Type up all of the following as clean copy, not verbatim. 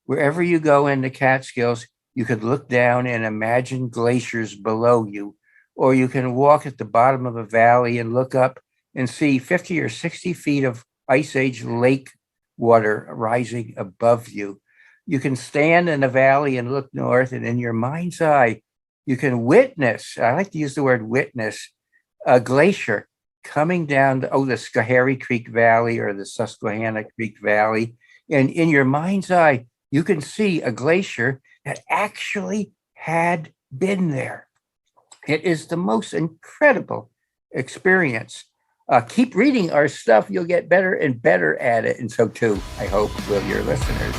Wherever you go in the Catskills, you could look down and imagine glaciers below you, or you can walk at the bottom of a valley and look up and see 50 or 60 feet of ice age lake water rising above you. You can stand in a valley and look north, and in your mind's eye, you can witness, I like to use the word witness, a glacier coming down the Schoharie Creek Valley or the Susquehanna Creek Valley. And in your mind's eye, you can see a glacier that actually had been there. It is the most incredible experience. Keep reading our stuff. You'll get better and better at it. And so, too, I hope, will your listeners.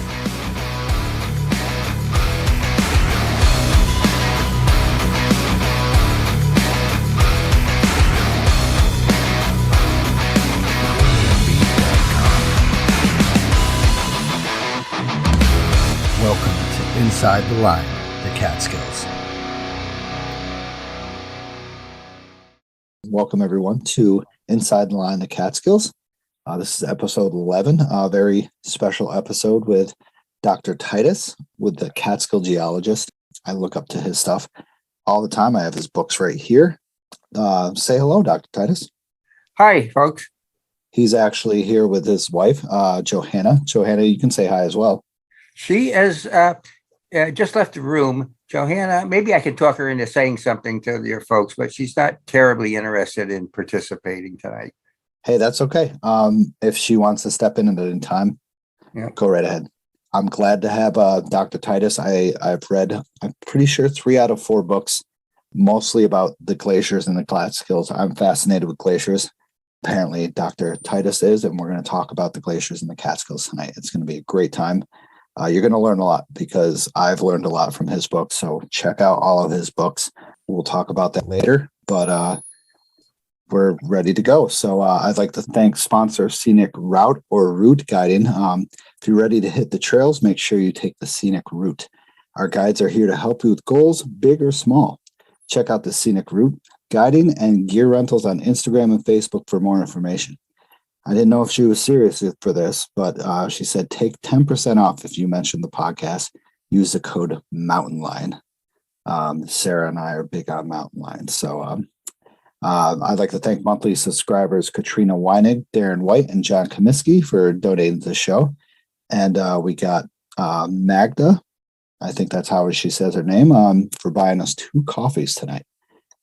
Welcome to Inside the Line, the Catskills. Welcome, everyone, to Inside the Line, the Catskills. This is episode 11, a very special episode with Dr. Titus, with the Catskill geologist. I look up to his stuff all the time. I have his books right here. Say hello, Dr. Titus. Hi, folks. He's actually here with his wife, Johanna. Johanna, you can say hi as well. She has just left the room. Johanna, maybe I can talk her into saying something to your folks, but she's not terribly interested in participating tonight. Hey, that's okay. If she wants to step in at any time, Go right ahead. I'm glad to have Dr. Titus. I've read, I'm pretty sure 3 out of 4 books, mostly about the glaciers and the Catskills. I'm fascinated with glaciers. Apparently, Dr. Titus is, and we're going to talk about the glaciers and the Catskills tonight. It's going to be a great time. You're going to learn a lot because I've learned a lot from his books. So check out all of his books. We'll talk about that later, but we're ready to go. So I'd like to thank sponsor Scenic Route or Route Guiding. If you're ready to hit the trails, make sure you take the Scenic Route. Our guides are here to help you with goals, big or small. Check out the Scenic Route Guiding and gear rentals on Instagram and Facebook for more information. I didn't know if she was serious for this, but she said take 10% off if you mention the podcast. Use the code Mountain Line. Sarah and I are big on Mountain Line. So I'd like to thank monthly subscribers Katrina Weinig, Darren White, and John Comiskey for donating to the show. And we got Magda, I think that's how she says her name, for buying us 2 coffees tonight.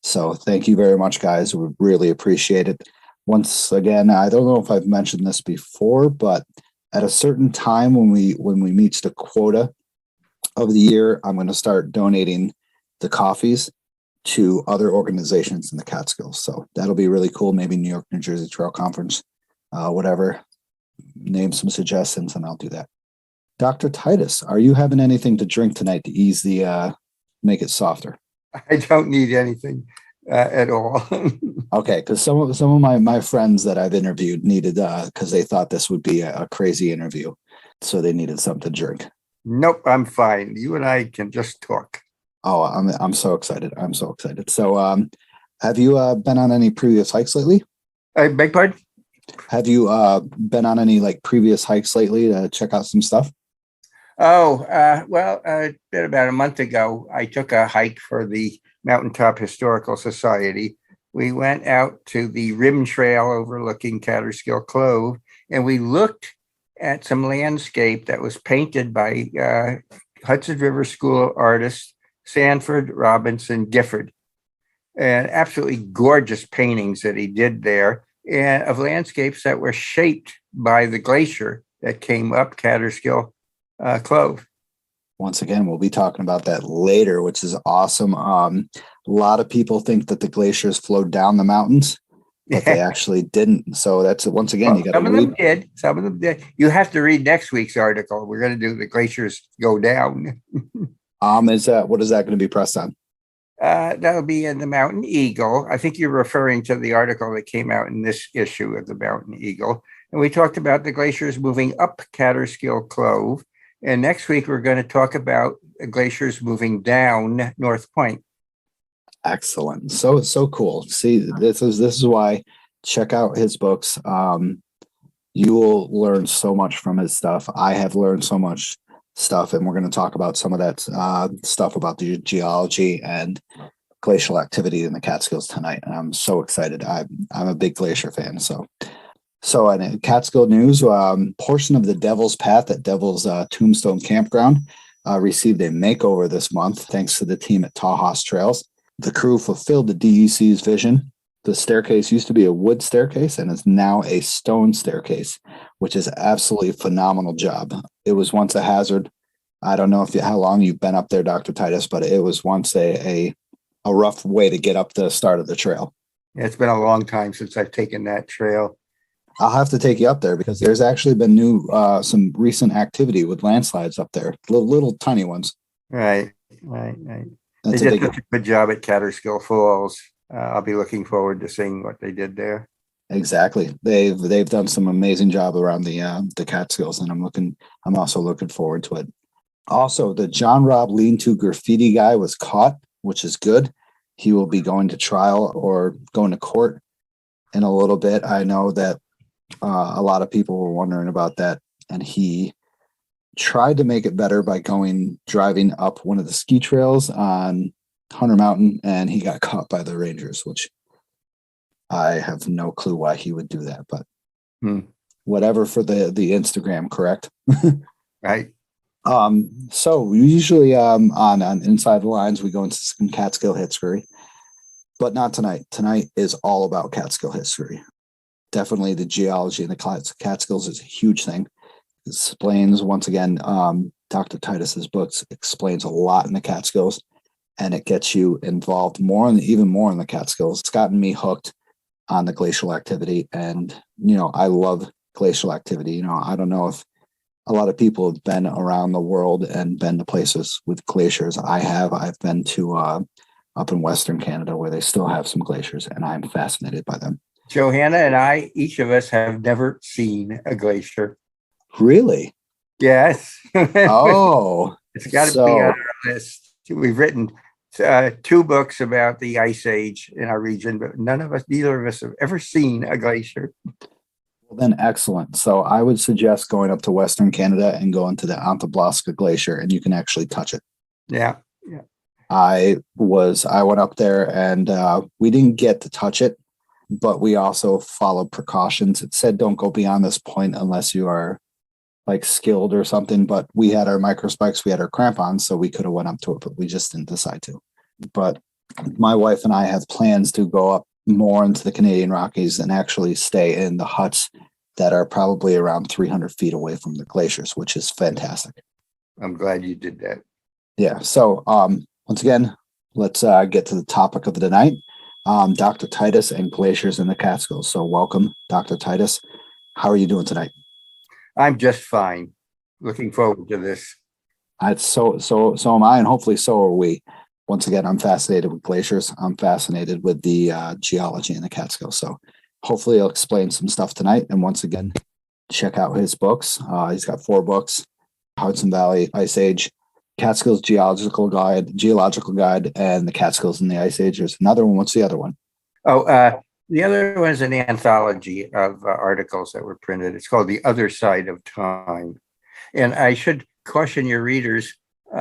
So thank you very much, guys. We really appreciate it. Once again, I don't know if I've mentioned this before, but at a certain time when we meet the quota of the year, I'm going to start donating the coffees to other organizations in the Catskills. So that'll be really cool. Maybe New York, New Jersey Trail Conference, whatever. Name some suggestions and I'll do that. Dr. Titus, are you having anything to drink tonight to ease make it softer? I don't need anything at all. Okay, because some of my friends that I've interviewed needed, because they thought this would be a crazy interview, so they needed something to drink. Nope, I'm fine. You and I can just talk. Oh, I'm so excited. I'm so excited. So, have you been on any previous hikes lately? I beg pardon? Have you been on any previous hikes lately to check out some stuff? Oh, about a month ago, I took a hike for the Mountaintop Historical Society. We went out to the Rim Trail overlooking Catskill Clove, and we looked at some landscape that was painted by Hudson River School of Artists, Sanford Robinson Gifford, and absolutely gorgeous paintings that he did there, and of landscapes that were shaped by the glacier that came up Catskill Clove. Once again, we'll be talking about that later, which is awesome. A lot of people think that the glaciers flowed down the mountains, but they actually didn't. So that's, once again, you got to read. Some of them did. You have to read next week's article. We're going to do the glaciers go down. What is that going to be pressed on? That'll be in the Mountain Eagle. I think you're referring to the article that came out in this issue of the Mountain Eagle. And we talked about the glaciers moving up Catskill Clove. And next week, we're going to talk about glaciers moving down North Point. Excellent. So cool. See, this is why check out his books. You will learn so much from his stuff. I have learned so much stuff, and we're going to talk about some of that stuff about the geology and glacial activity in the Catskills tonight. And I'm so excited. I'm a big glacier fan. So in Catskill news, portion of the Devil's Path at Devil's Tombstone Campground received a makeover this month thanks to the team at Tajas Trails. The crew fulfilled the DEC's vision. The staircase used to be a wood staircase and is now a stone staircase, which is absolutely a phenomenal job. It was once a hazard. I don't know how long you've been up there, Dr. Titus, but it was once a rough way to get up the start of the trail. Yeah, it's been a long time since I've taken that trail. I'll have to take you up there because there's actually been some recent activity with landslides up there, little tiny ones. Right. They did such a good job at Catskill Falls. I'll be looking forward to seeing what they did there. Exactly. They've done some amazing job around the Catskills, and I'm also looking forward to it. Also, the John Robb lean-to graffiti guy was caught, which is good. He will be going to trial or going to court in a little bit. I know that a lot of people were wondering about that, and he tried to make it better by driving up one of the ski trails on Hunter Mountain, and he got caught by the Rangers, which I have no clue why he would do that, but whatever for the Instagram, correct? Right. So usually on Inside the Lines, we go into some Catskill history, but not tonight. Tonight is all about Catskill history. Definitely the geology in the Catskills is a huge thing. It explains, once again, Dr. Titus's books explains a lot in the Catskills, and it gets you involved even more in the Catskills. It's gotten me hooked on the glacial activity, and I love glacial activity. I don't know if a lot of people have been around the world and been to places with glaciers. I've been to up in Western Canada where they still have some glaciers, and I'm fascinated by them. Johanna and I, each of us, have never seen a glacier. Really? Yes. Oh, it's got to be on our list. We've written 2 books about the Ice Age in our region, but neither of us have ever seen a glacier. Well, then excellent. So I would suggest going up to Western Canada and going to the Antablasca Glacier, and you can actually touch it. Yeah. I went up there, and we didn't get to touch it, but we also followed precautions. It said don't go beyond this point unless you are like skilled or something, but we had our microspikes, we had our crampons, so we could have went up to it, but we just didn't decide to. But my wife and I have plans to go up more into the Canadian Rockies and actually stay in the huts that are probably around 300 feet away from the glaciers, which is fantastic. I'm glad you did that. Yeah. So once again, let's get to the topic of the night. Dr. Titus and glaciers in the Catskills. So welcome, Dr. Titus. How are you doing tonight? I'm just fine. Looking forward to this. So am I, and hopefully so are we. Once again, I'm fascinated with glaciers. I'm fascinated with the geology in the Catskills. So hopefully I'll explain some stuff tonight. And once again, check out his books. He's got 4 books: Hudson Valley Ice Age, Catskills Geological Guide, and the Catskills in the Ice Age. There's another one. What's the other one? The other one is an anthology of articles that were printed. It's called The Other Side of Time. And I should caution your readers,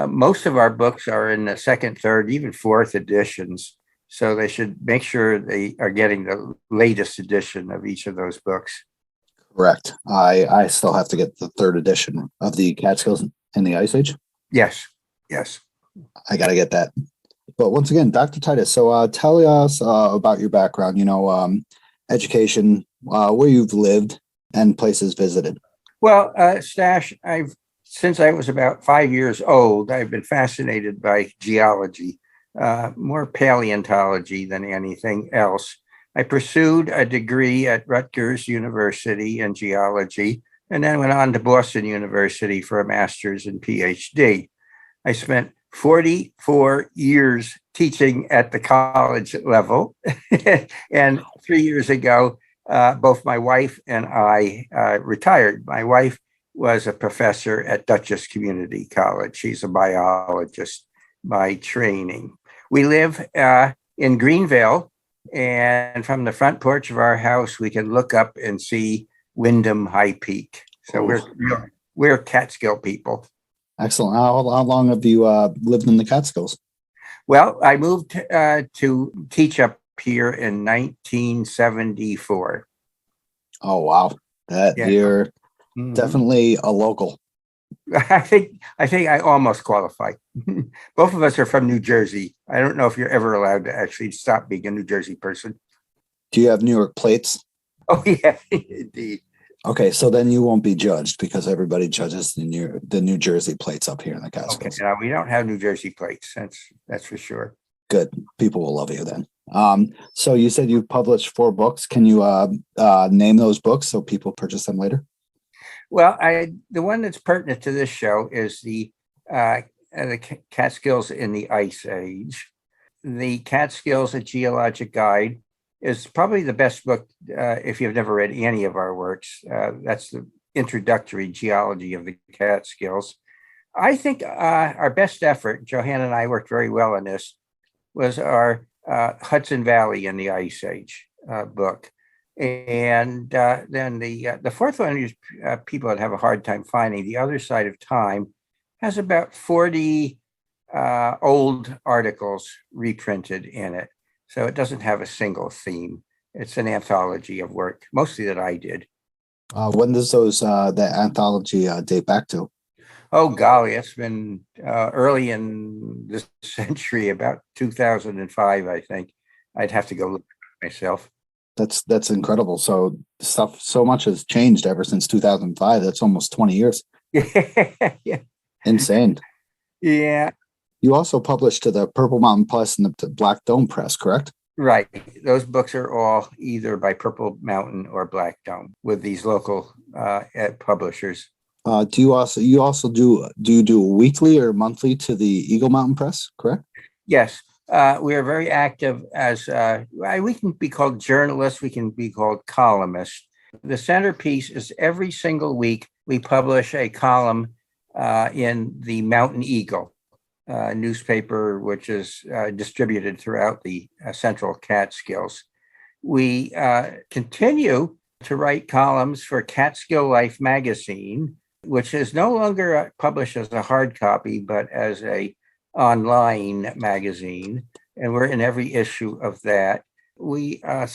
most of our books are in the 2nd, 3rd, even 4th editions. So they should make sure they are getting the latest edition of each of those books. Correct. I still have to get the 3rd edition of the Catskills in the Ice Age. Yes. I got to get that. But once again, Dr. Titus, so tell us about your background, education, where you've lived and places visited. Well, Stash, since I was about 5 years old, I've been fascinated by geology, more paleontology than anything else. I pursued a degree at Rutgers University in geology, and then went on to Boston University for a master's and PhD. I spent 44 years teaching at the college level. And 3 years ago, both my wife and I retired. My wife was a professor at Dutchess Community College. She's a biologist by training. We live in Greenville, and from the front porch of our house, we can look up and see Wyndham High Peak. So we're Catskill people. Excellent. How long have you lived in the Catskills? Well, I moved to teach up here in 1974. Oh, wow. That Yeah. you're Mhm. definitely a local. I think I almost qualify. Both of us are from New Jersey. I don't know if you're ever allowed to actually stop being a New Jersey person. Do you have New York plates? Oh yeah, indeed. Okay, so then you won't be judged because everybody judges the New Jersey plates up here in the Okay, Catskills. now we don't have New Jersey plates. That's for sure. Good. People will love you then. So you said you published 4 books. Can you name those books so people purchase them later? Well, the one that's pertinent to this show is the Catskills in the Ice Age. The Catskills: A Geologic Guide is probably the best book if you've never read any of our works. That's the introductory geology of the Catskills. I think our best effort, Johanna and I worked very well on this, was our Hudson Valley in the Ice Age book. And then the fourth one is people that have a hard time finding. The Other Side of Time has about 40 old articles reprinted in it. So it doesn't have a single theme. It's an anthology of work, mostly that I did. When does that anthology date back to? Oh, golly, it's been early in this century, about 2005, I think. I'd have to go look myself. That's incredible. So much has changed ever since 2005. That's almost 20 years. Yeah. Insane. Yeah, You also published to the Purple Mountain Press and the Black Dome Press, correct? right. Those books are all either by Purple Mountain or Black Dome with these local publishers. Do you do weekly or monthly to the Eagle Mountain Press, correct? Yes, we are very active as we can be called journalists, we can be called columnists. The centerpiece is every single week we publish a column in the Mountain Eagle newspaper, which is distributed throughout the central Catskills. We continue to write columns for Catskill Life magazine, which is no longer published as a hard copy, but as a online magazine, and we're in every issue of that. We we're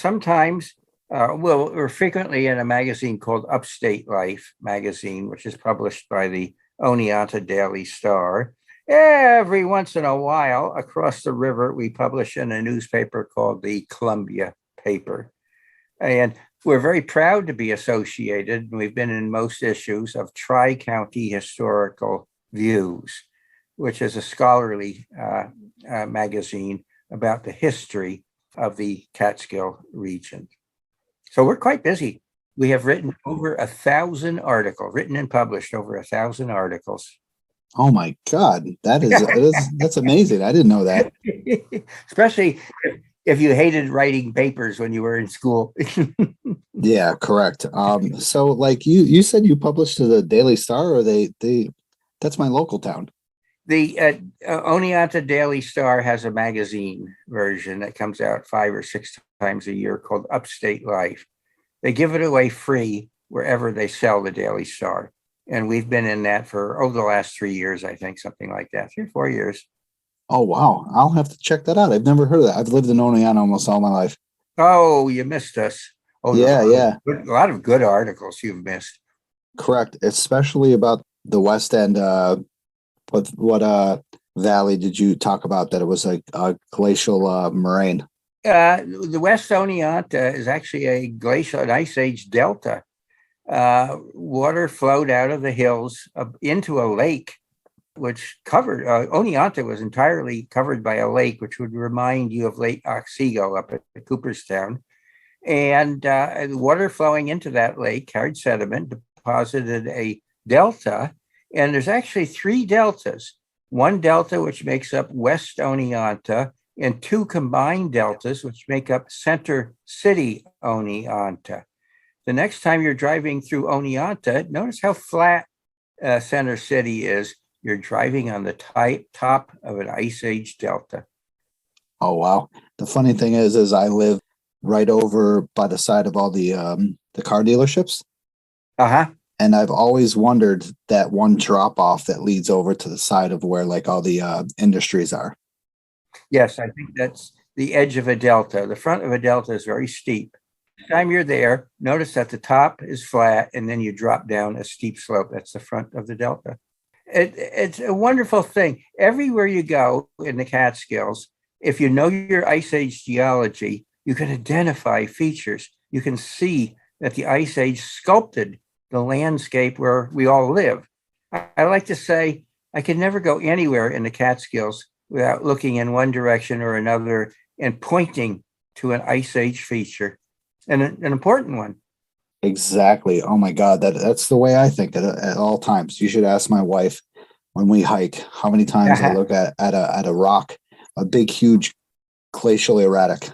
frequently in a magazine called Upstate Life magazine, which is published by the Oneonta Daily Star. Every once in a while, across the river, we publish in a newspaper called the Columbia Paper. And we're very proud to be associated, and we've been in most issues of Tri-County Historical Views, which is a scholarly magazine about the history of the Catskill region. So we're quite busy. We have written over 1,000 articles, written and published over 1,000 articles. Oh my God, that's amazing. I didn't know that. Especially if you hated writing papers when you were in school. Yeah, correct. So like you said you published to the Daily Star, or they that's my local town. The Oneonta Daily Star has a magazine version that comes out 5 or 6 times a year called Upstate Life. They give it away free wherever they sell the Daily Star. And we've been in that for over the last 3 years, I think, something like that, 3 or 4 years. Oh wow, I'll have to check that out. I've never heard of that. I've lived in Oneonta almost all my life. Oh, you missed us. Oh, Yeah, a lot of good articles you've missed. correct. Especially about the West End. What valley did you talk about that it was a glacial moraine? The West Oneonta is actually a glacial, an ice age delta. Water flowed out of the hills into a lake, which covered Oneonta was entirely covered by a lake, which would remind you of Lake Otsego up at Cooperstown. And the water flowing into that lake carried sediment, deposited a delta. And there's actually 3 deltas. One delta, which makes up West Oneonta, and 2 combined deltas, which make up Center City Oneonta. The next time you're driving through Oneonta, notice how flat Center City is. You're driving on the top of an ice age delta. Oh wow. The funny thing is I live right over by the side of all the car dealerships. Uh-huh. And I've always wondered that one drop off that leads over to the side of where like all the industries are. Yes, I think that's the edge of a delta. The front of a delta is very steep. Time you're there, notice that the top is flat and then you drop down a steep slope. That's the front of the delta. It's a wonderful thing. Everywhere you go in the Catskills, if you know your Ice Age geology, you can identify features. You can see that the Ice Age sculpted the landscape where we all live. I like to say I can never go anywhere in the Catskills without looking in one direction or another and pointing to an Ice Age feature, and an important one. Exactly. Oh my God, that's the way I think at all times. You should ask my wife when we hike how many times I look at a rock, a big, huge glacial erratic.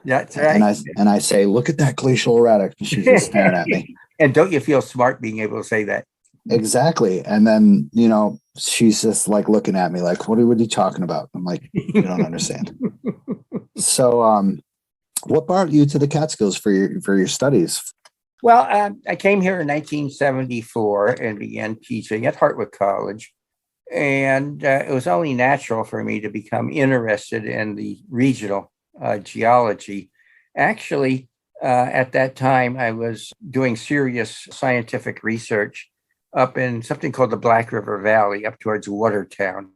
That's right. And I say, look at that glacial erratic. And she's just staring at me. And don't you feel smart being able to say that? Exactly. And then, she's just like looking at me like, what are you talking about? I'm like, you don't understand. So, what brought you to the Catskills for your studies? Well, I came here in 1974 and began teaching at Hartwick College. And it was only natural for me to become interested in the regional geology. Actually, at that time, I was doing serious scientific research up in something called the Black River Valley, up towards Watertown.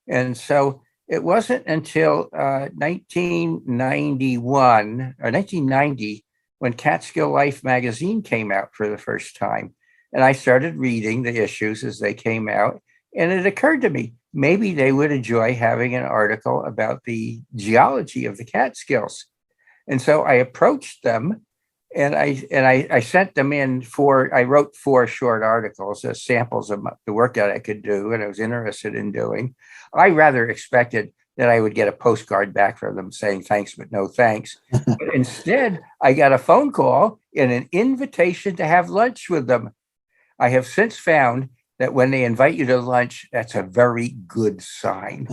And so it wasn't until 1991 or 1990 when Catskill Life magazine came out for the first time. And I started reading the issues as they came out. And it occurred to me, maybe they would enjoy having an article about the geology of the Catskills. And so I approached them and I sent them in I wrote 4 short articles as samples of the work that I could do and I was interested in doing. I rather expected that I would get a postcard back from them saying thanks, but no thanks. But instead, I got a phone call and an invitation to have lunch with them. I have since found that when they invite you to lunch, that's a very good sign.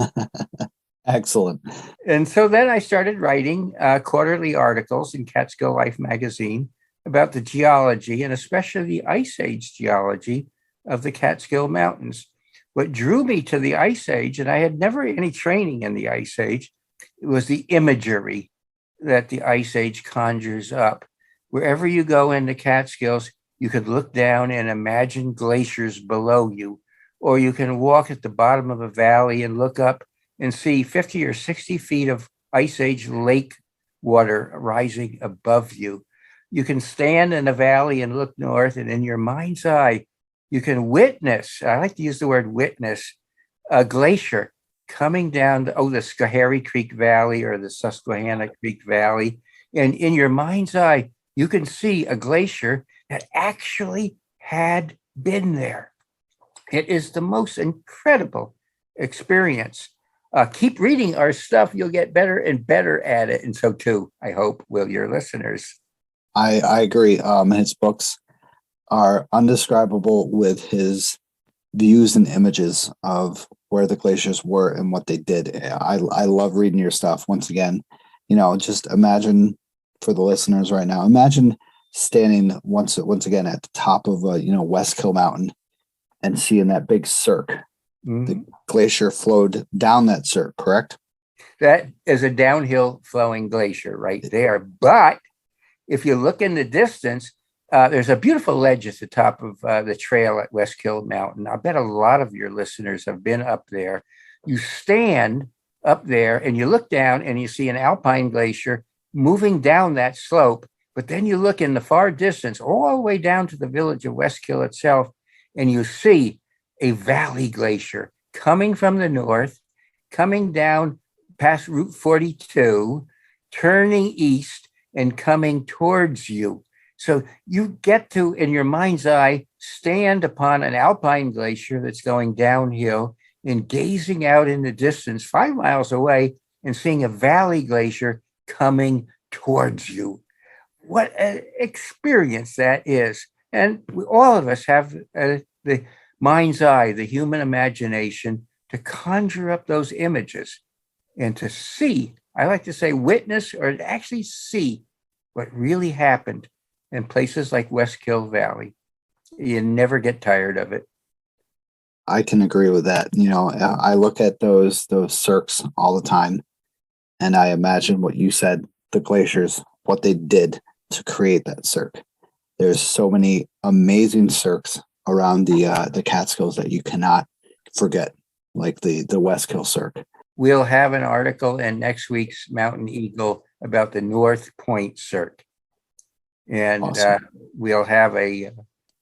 Excellent. And so then I started writing quarterly articles in Catskill Life magazine about the geology and especially the Ice Age geology of the Catskill Mountains. What drew me to the Ice Age, and I had never any training in the Ice Age, it was the imagery that the Ice Age conjures up. Wherever you go in the Catskills, you could look down and imagine glaciers below you, or you can walk at the bottom of a valley and look up and see 50 or 60 feet of Ice Age lake water rising above you. You can stand in a valley and look north, and in your mind's eye, you can witness, I like to use the word witness, a glacier coming down the Schoharie Creek Valley or the Susquehanna Creek Valley. And in your mind's eye, you can see a glacier that actually had been there. It is the most incredible experience. Keep reading our stuff. You'll get better and better at it. And so too, I hope, will your listeners. I agree. His books are undescribable with his views and images of where the glaciers were and what they did. I love reading your stuff. Once again, just imagine for the listeners right now, imagine standing once again at the top of Westkill Mountain and seeing that big cirque. Mm-hmm. The glacier flowed down that cirque, correct? That is a downhill flowing glacier right there. But if you look in the distance, there's a beautiful ledge at the top of the trail at Westkill Mountain. I bet a lot of your listeners have been up there. You stand up there and you look down and you see an alpine glacier moving down that slope. But then you look in the far distance, all the way down to the village of Westkill itself, and you see a valley glacier coming from the north, coming down past Route 42, turning east and coming towards you. So you get to, in your mind's eye, stand upon an alpine glacier that's going downhill and gazing out in the distance 5 miles away and seeing a valley glacier coming towards you. What an experience that is. And all of us have the mind's eye, the human imagination to conjure up those images and to see, I like to say witness or actually see what really happened in places like Westkill Valley. You never get tired of it. I can agree with that. I look at those cirques all the time, and I imagine what you said, the glaciers, what they did to create that cirque. There's so many amazing cirques around the Catskills that you cannot forget, like the Westkill Cirque. We'll have an article in next week's Mountain Eagle about the North Point Cirque. And Awesome. we'll have a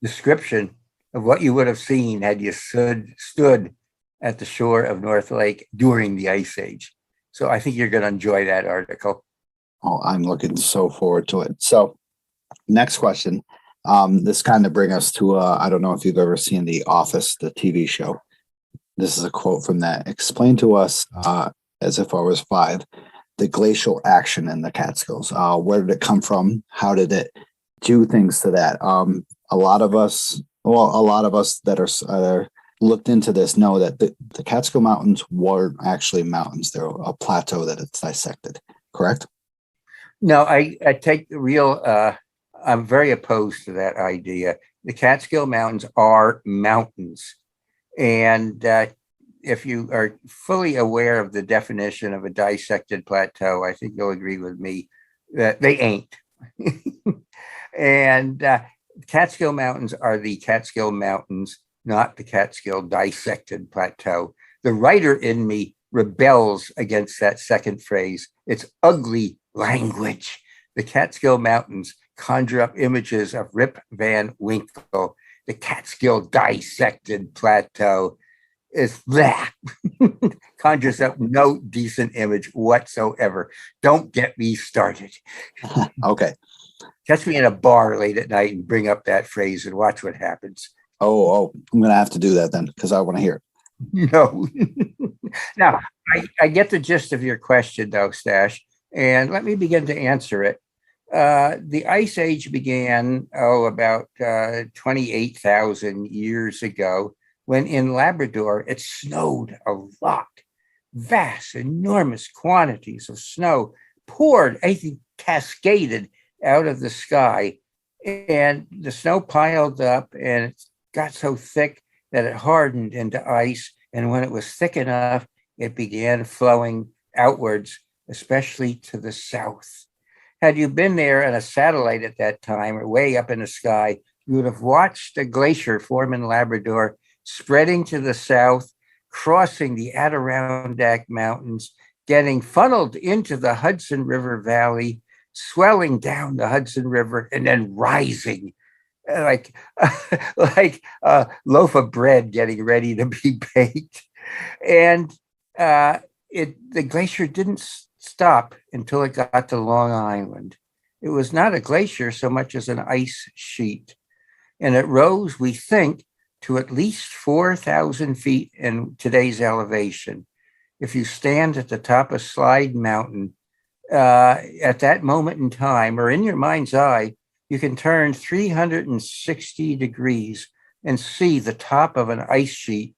description of what you would have seen had you stood at the shore of North Lake during the Ice Age. So I think you're going to enjoy that article. Oh, I'm looking so forward to it. So, next question. This kind of brings us to I don't know if you've ever seen The Office, the TV show. This is a quote from that. Explain to us, as if I was five, the glacial action in the Catskills. Where did it come from? How did it do things to that? A lot of us that are looked into this know that the Catskill Mountains weren't actually mountains. They're a plateau that it's dissected. Correct? No, I take the real, I'm very opposed to that idea. The Catskill Mountains are mountains. And if you are fully aware of the definition of a dissected plateau, I think you'll agree with me that they ain't. And Catskill Mountains are the Catskill Mountains, not the Catskill dissected plateau. The writer in me rebels against that second phrase. It's ugly language. The Catskill Mountains conjure up images of Rip Van Winkle. The Catskill dissected plateau is that conjures up no decent image whatsoever. Don't get me started. Okay. Catch me in a bar late at night and bring up that phrase and watch what happens. Oh, I'm going to have to do that then because I want to hear it. No. Now, I get the gist of your question, though, Stash, and let me begin to answer it. The Ice Age began, about 28,000 years ago, when in Labrador it snowed a lot. Vast, enormous quantities of snow poured, I think, cascaded out of the sky. And the snow piled up and it got so thick that it hardened into ice. And when it was thick enough, it began flowing outwards, especially to the south. Had you been there on a satellite at that time or way up in the sky, you would have watched a glacier form in Labrador, spreading to the south, crossing the Adirondack Mountains, getting funneled into the Hudson River Valley, swelling down the Hudson River, and then rising like a loaf of bread getting ready to be baked. And the glacier didn't stop until it got to Long Island. It was not a glacier so much as an ice sheet. And it rose, we think, to at least 4,000 feet in today's elevation. If you stand at the top of Slide Mountain, at that moment in time, or in your mind's eye, you can turn 360 degrees and see the top of an ice sheet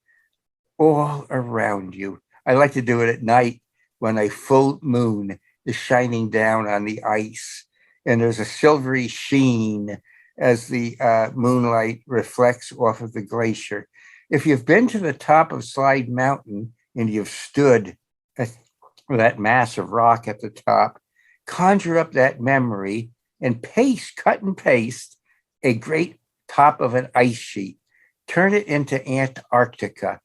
all around you. I like to do it at night when a full moon is shining down on the ice and there's a silvery sheen as the moonlight reflects off of the glacier. If you've been to the top of Slide Mountain and you've stood at that mass of rock at the top, conjure up that memory and cut and paste a great top of an ice sheet. Turn it into Antarctica.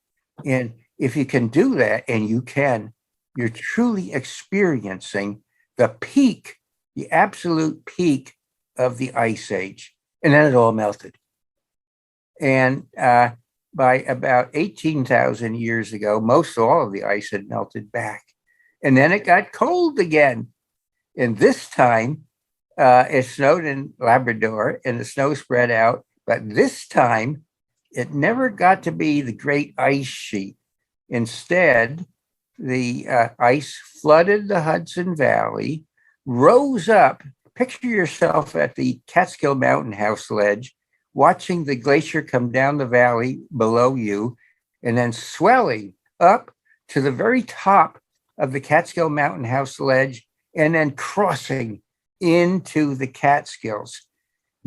And if you can do that, and you can, you're truly experiencing the peak, the absolute peak of the Ice Age. And then it all melted. And by about 18,000 years ago, most all of the ice had melted back. And then it got cold again. And this time, it snowed in Labrador and the snow spread out. But this time, it never got to be the great ice sheet. Instead, the ice flooded the Hudson Valley, rose up. Picture yourself at the Catskill Mountain House ledge, watching the glacier come down the valley below you, and then swelling up to the very top of the Catskill Mountain House ledge, and then crossing into the Catskills.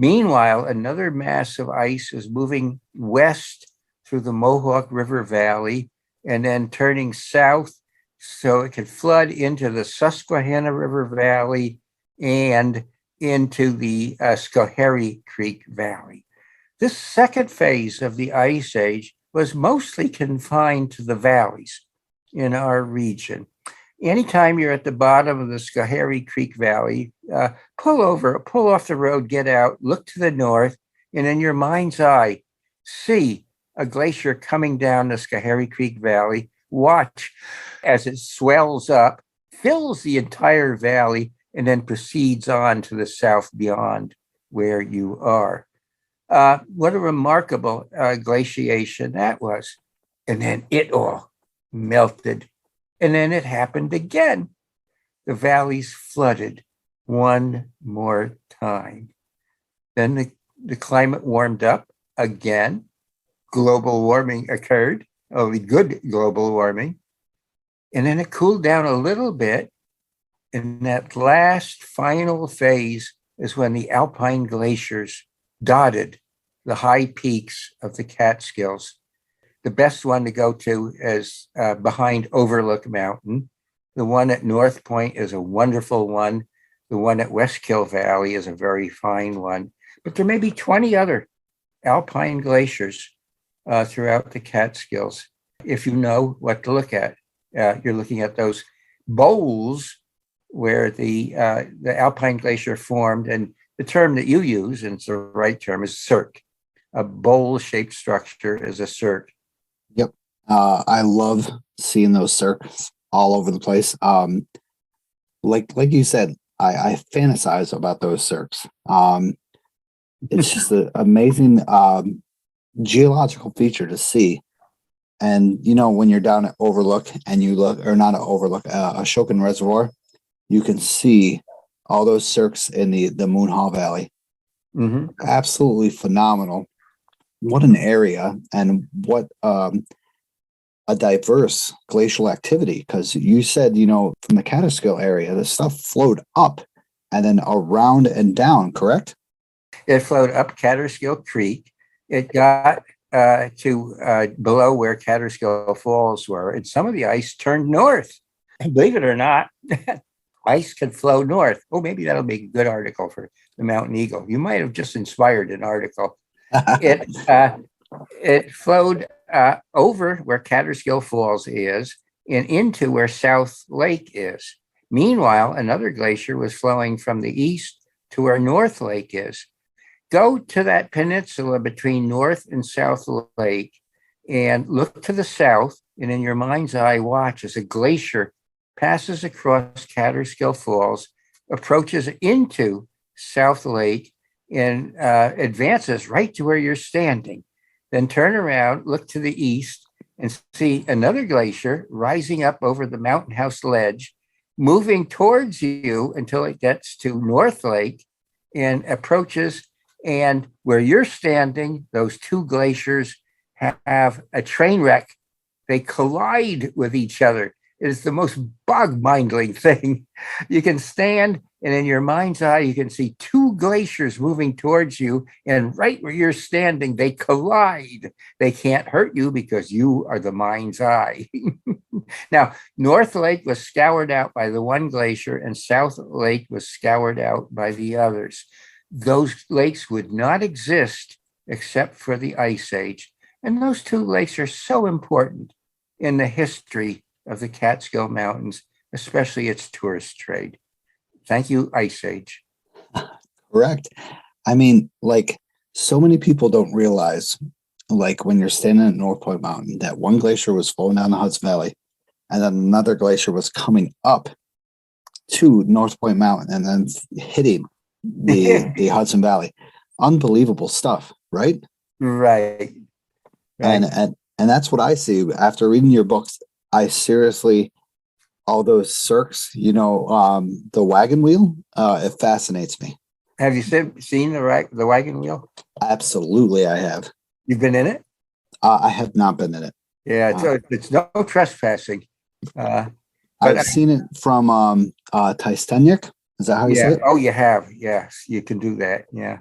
Meanwhile, another mass of ice is moving west through the Mohawk River Valley and then turning south so it could flood into the Susquehanna River Valley and into the Schoharie Creek Valley. This second phase of the Ice Age was mostly confined to the valleys in our region. Anytime you're at the bottom of the Schoharie Creek Valley, pull off the road, get out, look to the north, and in your mind's eye, see a glacier coming down the Schoharie Creek Valley. Watch as it swells up, fills the entire valley, and then proceeds on to the south beyond where you are. What a remarkable glaciation that was. And then it all melted. And then it happened again. The valleys flooded one more time. Then the climate warmed up again. Global warming occurred, only good global warming. And then it cooled down a little bit. And that last final phase is when the alpine glaciers dotted the high peaks of the Catskills. The best one to go to is behind Overlook Mountain. The one at North Point is a wonderful one. The one at Westkill Valley is a very fine one. But there may be 20 other alpine glaciers throughout the Catskills. If you know what to look at, you're looking at those bowls where the alpine glacier formed. And the term that you use, and it's the right term, is cirque. A bowl-shaped structure is a cirque. Yep. I love seeing those cirques all over the place. Like you said, I fantasize about those cirques. It's just an amazing geological feature to see. And, you know, when you're down at Overlook and you look, or not at Overlook, Ashokan Reservoir, you can see all those cirques in the Moon Hall Valley. Mm-hmm. Absolutely phenomenal. What an area, and what a diverse glacial activity. Because you said, you know, from the Catskill area, the stuff flowed up and then around and down, correct? It flowed up Catskill Creek. It got to below where Catskill Falls were, and some of the ice turned north. And believe it or not, ice can flow north. Oh, maybe that'll make a good article for the Mountain Eagle. You might have just inspired an article. It flowed over where Catskill Falls is and into where South Lake is. Meanwhile, another glacier was flowing from the east to where North Lake is. Go to that peninsula between North and South Lake and look to the south, and in your mind's eye, watch as a glacier passes across Catskill Falls, approaches into South Lake, and advances right to where you're standing. Then turn around, look to the east, and see another glacier rising up over the Mountain House Ledge, moving towards you until it gets to North Lake and approaches. And where you're standing, those two glaciers have a train wreck. They collide with each other. It is the most bog-mindling thing. You can stand, and in your mind's eye, you can see two glaciers moving towards you, and right where you're standing, they collide. They can't hurt you because you are the mind's eye. Now, North Lake was scoured out by the one glacier, and South Lake was scoured out by the others. Those lakes would not exist except for the Ice Age. And those two lakes are so important in the history of the Catskill Mountains, especially its tourist trade. Thank you, Ice Age. Correct. I mean, like, so many people don't realize, like, when you're standing at North Point Mountain, that one glacier was flowing down the Hudson Valley, and then another glacier was coming up to North Point Mountain and then hitting the Hudson Valley. Unbelievable stuff, right? Right. And that's what I see after reading your books. I seriously, all those cirques, you know, the wagon wheel, it fascinates me. Have you seen the wagon wheel? Absolutely, I have. You've been in it? I have not been in it. Yeah, it's no trespassing. I've seen it from Tysteniak. Is that how you say it? Oh, you have. Yes, you can do that. Yeah.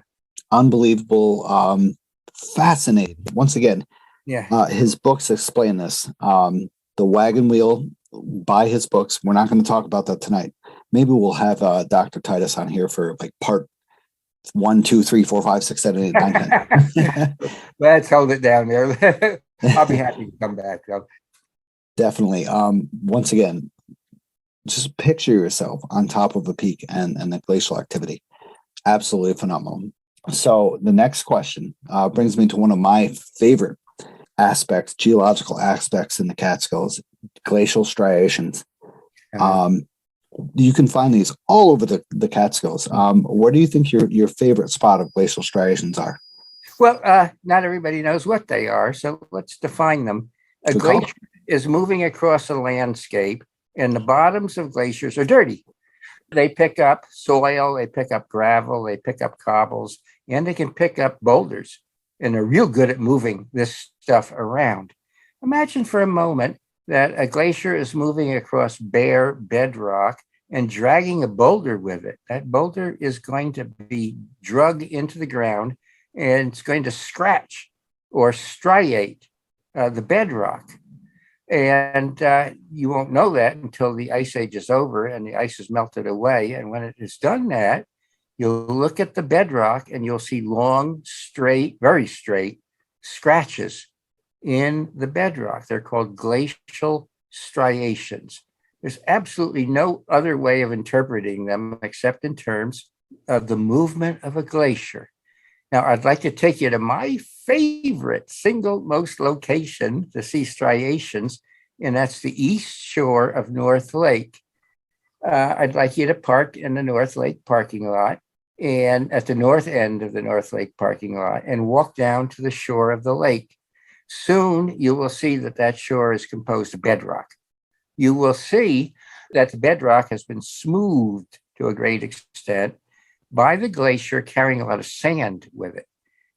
unbelievable, fascinating. Once again, Yeah. his books explain this. The Wagon Wheel, buy his books. We're not going to talk about that tonight. Maybe we'll have Dr. Titus on here for like part 1, 2, 3, 4, 5, 6, 7, 8, 9, 10. Let's hold it down there. I'll be happy to come back, though. Definitely. Once again, just picture yourself on top of a peak and the glacial activity. Absolutely phenomenal. So the next question brings me to one of my favorite aspects, geological aspects in the Catskills, glacial striations. You can find these all over the Catskills. Where do you think your favorite spot of glacial striations are? Well, not everybody knows what they are, so let's define them. A glacier is moving across a landscape, and the bottoms of glaciers are dirty. They pick up soil, they pick up gravel, they pick up cobbles, and they can pick up boulders. And they're real good at moving this stuff around. Imagine for a moment that a glacier is moving across bare bedrock and dragging a boulder with it. That boulder is going to be drug into the ground, and it's going to scratch or striate the bedrock. And you won't know that until the ice age is over and the ice is melted away. And when it has done that, you'll look at the bedrock and you'll see long, straight, very straight scratches in the bedrock. They're called glacial striations. There's absolutely no other way of interpreting them except in terms of the movement of a glacier. Now, I'd like to take you to my favorite single most location to see striations, and that's the east shore of North Lake. I'd like you to park in the North Lake parking lot and at the north end of the North Lake parking lot and walk down to the shore of the lake. Soon you will see that shore is composed of bedrock. You will see that the bedrock has been smoothed to a great extent by the glacier carrying a lot of sand with it.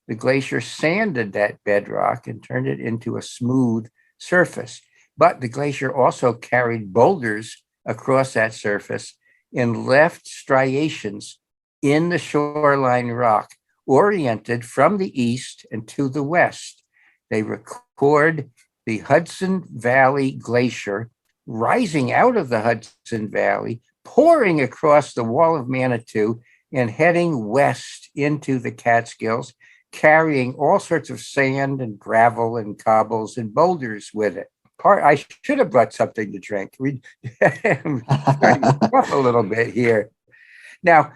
The glacier sanded that bedrock and turned it into a smooth surface. But the glacier also carried boulders across that surface and left striations in the shoreline rock, oriented from the east and to the west. They record the Hudson Valley Glacier rising out of the Hudson Valley, pouring across the Wall of Manitou and heading west into the Catskills, carrying all sorts of sand and gravel and cobbles and boulders with it. I should have brought something to drink. I'm starting to cough a little bit here. Now,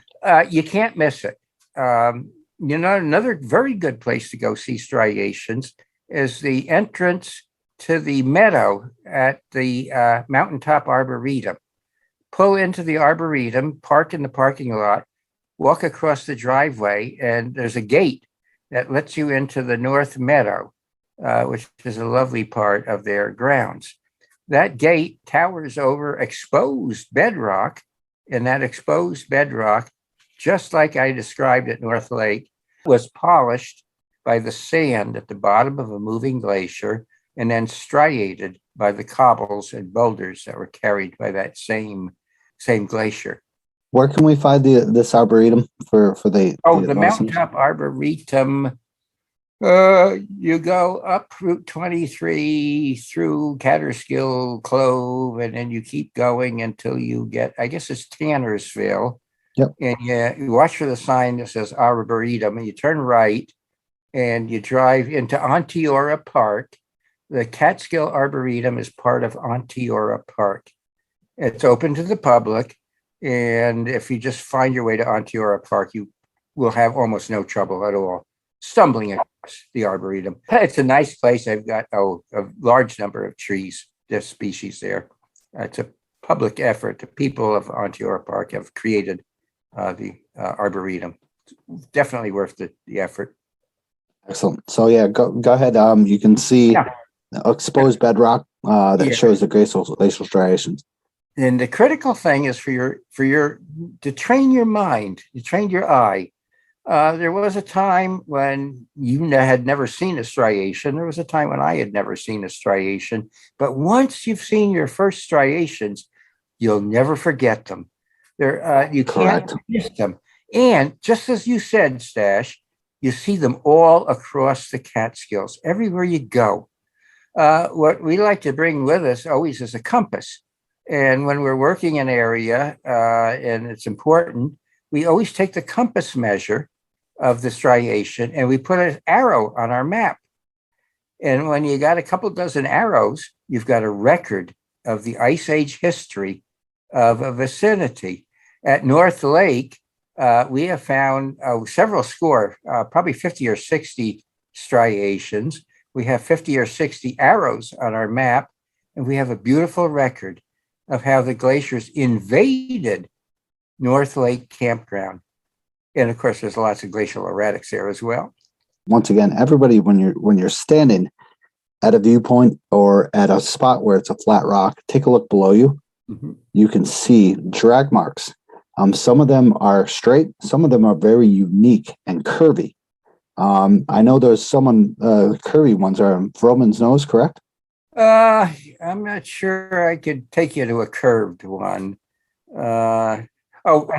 you can't miss it. Another very good place to go see striations is the entrance to the meadow at the Mountaintop Arboretum. Pull into the Arboretum, park in the parking lot, walk across the driveway, and there's a gate that lets you into the North Meadow, which is a lovely part of their grounds. That gate towers over exposed bedrock, and that exposed bedrock, just like I described at North Lake, was polished by the sand at the bottom of a moving glacier and then striated by the cobbles and boulders that were carried by that same glacier. Where can we find this arboretum for the? The Mountaintop Arboretum. You go up Route 23 through Catskill Clove, and then you keep going until you get, I guess it's Tannersville. Yep. And you watch for the sign that says Arboretum, and you turn right, and you drive into Onteora Park. The Catskill Arboretum is part of Onteora Park. It's open to the public. And if you just find your way to Onteora Park, you will have almost no trouble at all stumbling across the Arboretum. It's a nice place. They've got a large number of trees, there's species there. It's a public effort. The people of Onteora Park have created the Arboretum. Definitely worth the effort. Excellent. So yeah, go ahead. You can see exposed bedrock that shows the glacial striations. And the critical thing is to train your mind, you train your eye. There was a time when you had never seen a striation. There was a time when I had never seen a striation. But once you've seen your first striations, you'll never forget them. You can't miss them. And just as you said, Stash, You see them all across the Catskills, everywhere you go. What we like to bring with us always is a compass. And when we're working an area and it's important, we always take the compass measure of the striation and we put an arrow on our map. And when you got a couple dozen arrows, you've got a record of the Ice Age history of a vicinity. At North Lake, we have found several score, probably 50 or 60 striations. We have 50 or 60 arrows on our map, and we have a beautiful record of how the glaciers invaded North Lake Campground. And of course, there's lots of glacial erratics there as well. Once again, everybody, when you're standing at a viewpoint or at a spot where it's a flat rock, take a look below you. Mm-hmm. You can see drag marks. Some of them are straight. Some of them are very unique and curvy. I know there's some curvy ones are Vroman's nose, correct? I'm not sure I could take you to a curved one. I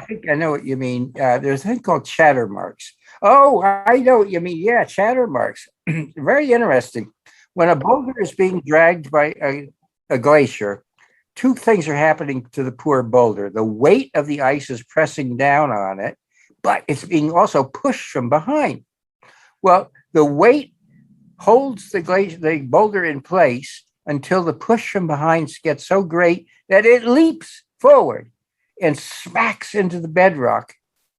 think I know what you mean. There's a thing called chatter marks. Oh, I know what you mean. Yeah, chatter marks. Very interesting. When a boulder is being dragged by a glacier, two things are happening to the poor boulder. The weight of the ice is pressing down on it, but it's being also pushed from behind. Well, the weight holds the boulder in place until the push from behind gets so great that it leaps forward and smacks into the bedrock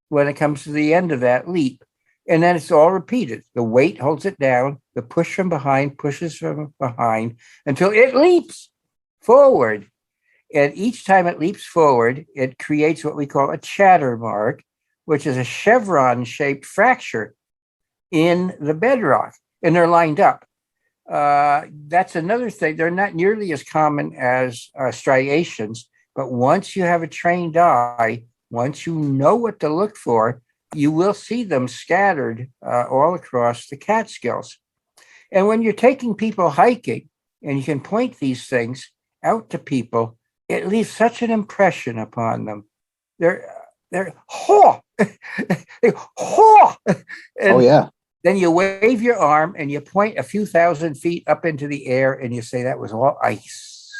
when it comes to the end of that leap. And then it's all repeated. The weight holds it down. The push from behind pushes from behind until it leaps forward. And each time it leaps forward, it creates what we call a chatter mark, which is a chevron-shaped fracture in the bedrock. And they're lined up. That's another thing. They're not nearly as common as striations, but once you have a trained eye, once you know what to look for, you will see them scattered all across the Catskills. And when you're taking people hiking and you can point these things out to people, it leaves such an impression upon them. They're ho, ho. Oh yeah. Then you wave your arm and you point a few thousand feet up into the air and you say that was all ice.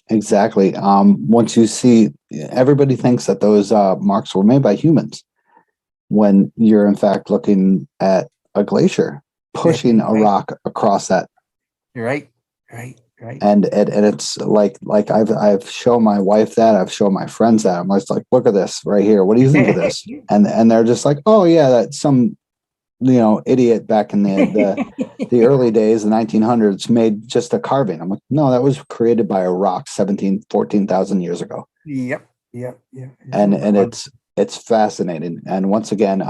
Exactly. Once you see, everybody thinks that those marks were made by humans, when you're in fact looking at a glacier pushing a rock across that. Right. And it's like I've shown my wife that, I've shown my friends that. I'm just like, look at this right here. What do you think of this? And they're just like, oh yeah, that's some idiot back in the early days, the 1900s, made just a carving. I'm like, no, that was created by a rock 14,000 years ago. Yep. And it's fascinating. And once again,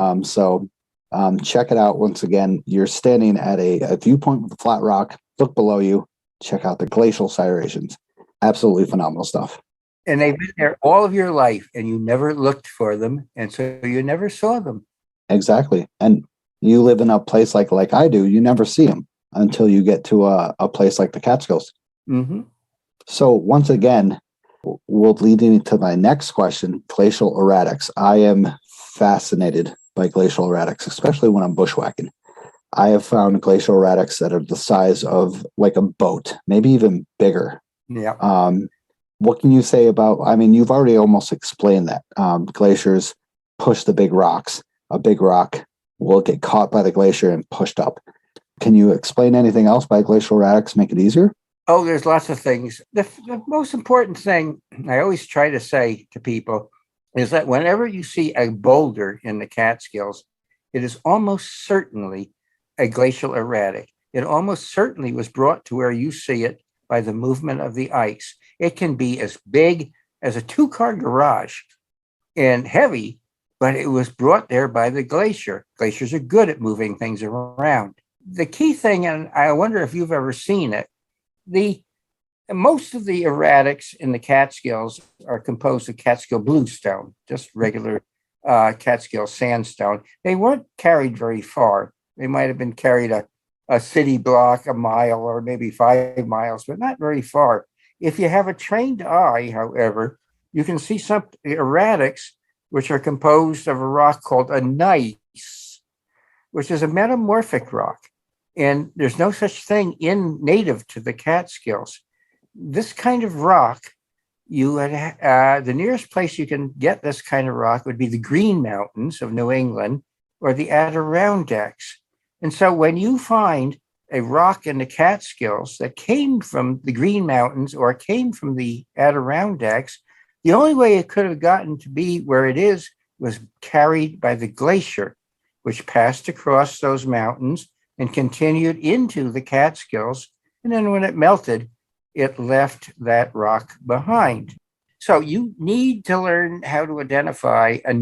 check it out. Once again, you're standing at a viewpoint with a flat rock. Look below you. Check out the glacial striations. Absolutely phenomenal stuff. And they've been there all of your life, and you never looked for them, and so you never saw them. Exactly. And you live in a place like I do, you never see them until you get to a place like the Catskills. Mm-hmm. So once again, will lead into my next question, glacial erratics. I am fascinated by glacial erratics, especially when I'm bushwhacking. I have found glacial erratics that are the size of like a boat, maybe even bigger. Yeah. What can you say about, you've already almost explained that. Glaciers push the big rocks. A big rock will get caught by the glacier and pushed up. Can you explain anything else by glacial erratics, make it easier? Oh, there's lots of things. The most important thing I always try to say to people is that whenever you see a boulder in the Catskills, it is almost certainly a glacial erratic. It almost certainly was brought to where you see it by the movement of the ice. It can be as big as a 2-car garage and heavy, but it was brought there by the glacier. Glaciers are good at moving things around. The key thing, and I wonder if you've ever seen it, most of the erratics in the Catskills are composed of Catskill bluestone, just regular Catskill sandstone. They weren't carried very far. They might have been carried a city block, a mile, or maybe 5 miles, but not very far. If you have a trained eye, however, you can see some erratics which are composed of a rock called a gneiss. which is a metamorphic rock. And there's no such thing native to the Catskills. This kind of rock, the nearest place you can get this kind of rock would be the Green Mountains of New England or the Adirondacks. And so when you find a rock in the Catskills that came from the Green Mountains or came from the Adirondacks, the only way it could have gotten to be where it is was carried by the glacier, which passed across those mountains and continued into the Catskills. And then when it melted, it left that rock behind. So you need to learn how to identify a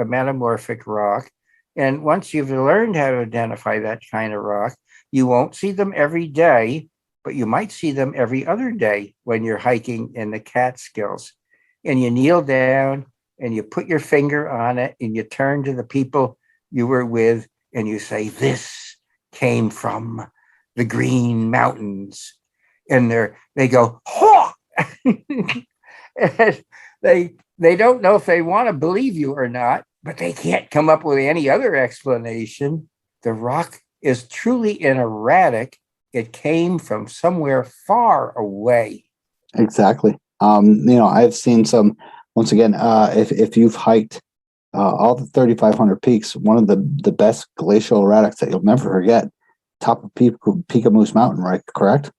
metamorphic rock. And once you've learned how to identify that kind of rock, you won't see them every day, but you might see them every other day when you're hiking in the Catskills. And you kneel down and you put your finger on it and you turn to the people you were with and you say, "This came from the Green Mountains." And they go, "Haw!" And they don't know if they want to believe you or not, but they can't come up with any other explanation. The rock is truly erratic. It came from somewhere far away. Exactly. I've seen some, once again, if you've hiked all the 3,500 peaks, one of the best glacial erratics that you'll never forget, top of Pika Moose Mountain, right? Correct?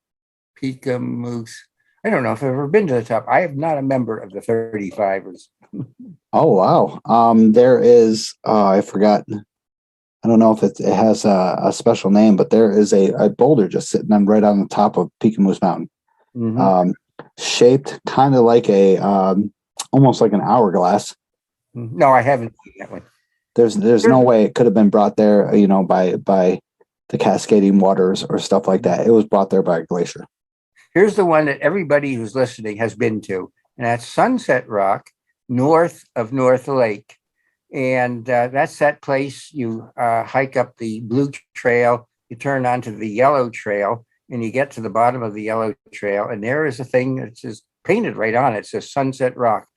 Pika Moose. I don't know if I've ever been to the top. I am not a member of the 35ers. Oh, wow. There is, I forgot. I don't know if it has a special name, but there is a boulder just sitting right on the top of Pika Moose Mountain. Mm-hmm. Shaped kind of like almost like an hourglass. No, I haven't seen that one. There's no way it could have been brought there, by the cascading waters or stuff like that. It was brought there by a glacier. Here's the one that everybody who's listening has been to, and that's Sunset Rock, north of North Lake. And that's that place you hike up the Blue Trail, you turn onto the Yellow Trail, and you get to the bottom of the Yellow Trail, and there is a thing that's just painted right on it. It says Sunset Rock.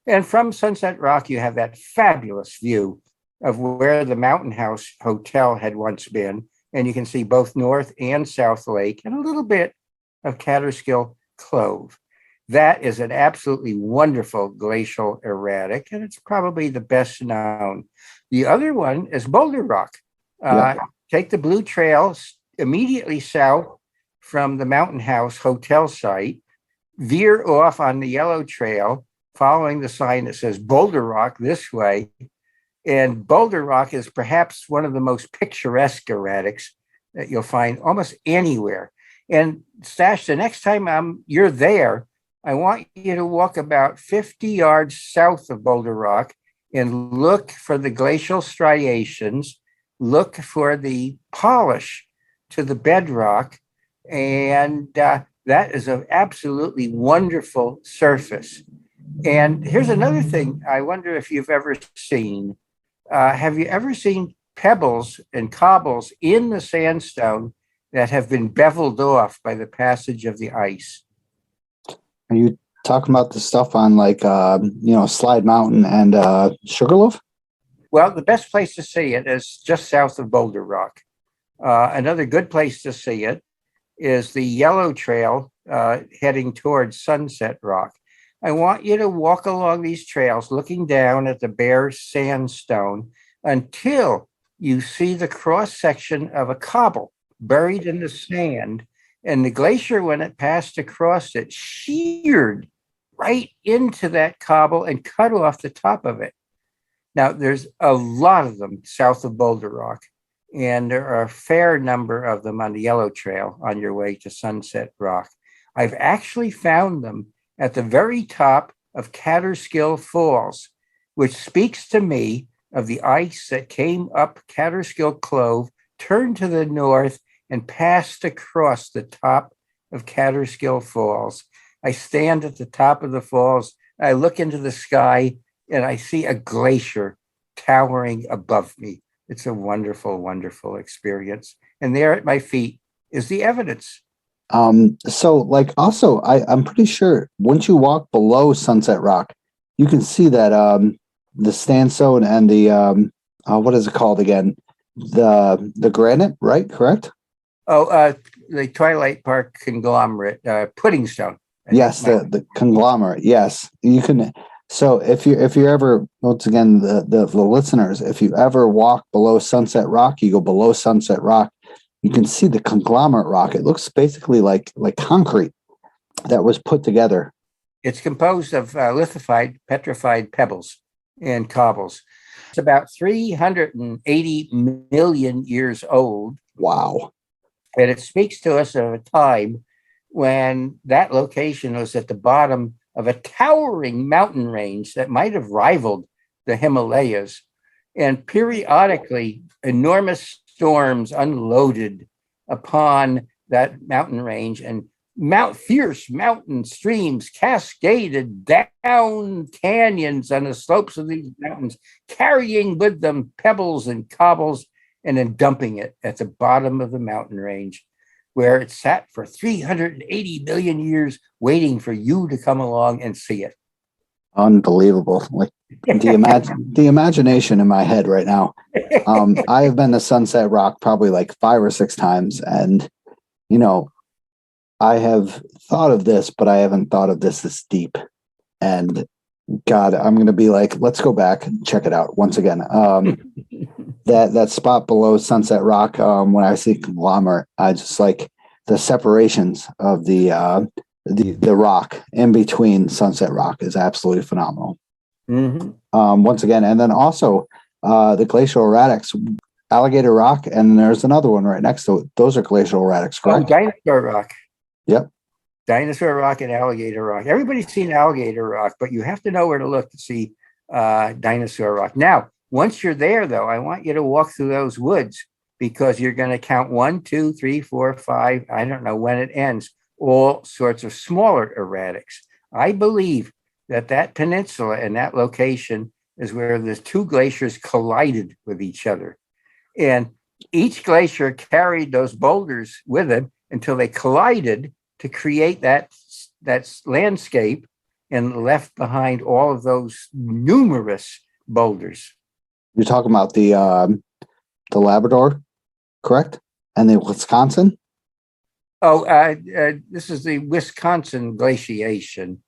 And from Sunset Rock, you have that fabulous view of where the Mountain House Hotel had once been. And you can see both North and South Lake and a little bit of Catskill Cove. That is an absolutely wonderful glacial erratic, and it's probably the best known. The other one is Boulder Rock. Take the Blue Trail immediately south from the Mountain House Hotel site, veer off on the Yellow Trail, following the sign that says Boulder Rock this way. And Boulder Rock is perhaps one of the most picturesque erratics that you'll find almost anywhere. And Stash, the next time you're there, I want you to walk about 50 yards south of Boulder Rock and look for the glacial striations, look for the polish to the bedrock, and that is an absolutely wonderful surface. And here's another thing I wonder if you've ever seen. Have you ever seen pebbles and cobbles in the sandstone that have been beveled off by the passage of the ice? Are you talking about the stuff on Slide Mountain and Sugarloaf? Well, the best place to see it is just south of Boulder Rock. Another good place to see it is the Yellow Trail heading towards Sunset Rock. I want you to walk along these trails looking down at the bare sandstone until you see the cross section of a cobble buried in the sand. And the glacier, when it passed across it, sheared right into that cobble and cut off the top of it. Now, there's a lot of them south of Boulder Rock, and there are a fair number of them on the Yellow Trail on your way to Sunset Rock. I've actually found them at the very top of Catskill Falls, which speaks to me of the ice that came up Catskill Cove, turned to the north, and passed across the top of Catskill Falls. I stand at the top of the falls, I look into the sky, and I see a glacier towering above me. It's a wonderful, wonderful experience. And there at my feet is the evidence. Also, I'm pretty sure once you walk below Sunset Rock, you can see that the sandstone and the what is it called again? the granite, right? Correct? Oh, the Twilight Park conglomerate, pudding stone. Yes, the conglomerate. Yes, you can. So if you ever, once again, the listeners, if you ever walk below Sunset Rock, you go below Sunset Rock, you can see the conglomerate rock. It looks basically like concrete that was put together. It's composed of lithified, petrified pebbles and cobbles. It's about 380 million years old. Wow. And it speaks to us of a time when that location was at the bottom of a towering mountain range that might have rivaled the Himalayas. And periodically, enormous storms unloaded upon that mountain range, and fierce mountain streams cascaded down canyons on the slopes of these mountains, carrying with them pebbles and cobbles, and then dumping it at the bottom of the mountain range, where it sat for 380 million years, waiting for you to come along and see it. Unbelievable. Like the imagination in my head right now. I have been to Sunset Rock probably like 5 or 6 times. And, I have thought of this, but I haven't thought of this deep. And God, I'm going to be like, let's go back and check it out once again. That spot below Sunset Rock, when I see conglomerate, I just like the separations of the rock in between Sunset Rock is absolutely phenomenal. Mm-hmm. Once again, and then also the glacial erratics, Alligator Rock, and there's another one right next to it. Those are glacial erratics, correct? Oh, Dinosaur Rock. Yep. Dinosaur Rock and Alligator Rock. Everybody's seen Alligator Rock, but you have to know where to look to see Dinosaur Rock. Now, once you're there, though, I want you to walk through those woods, because you're going to count 1, 2, 3, 4, 5. I don't know when it ends. All sorts of smaller erratics. I believe that peninsula and that location is where the 2 glaciers collided with each other. And each glacier carried those boulders with them until they collided to create that landscape and left behind all of those numerous boulders. You're talking about the Labrador, correct? And the Wisconsin? Oh, this is the Wisconsin glaciation,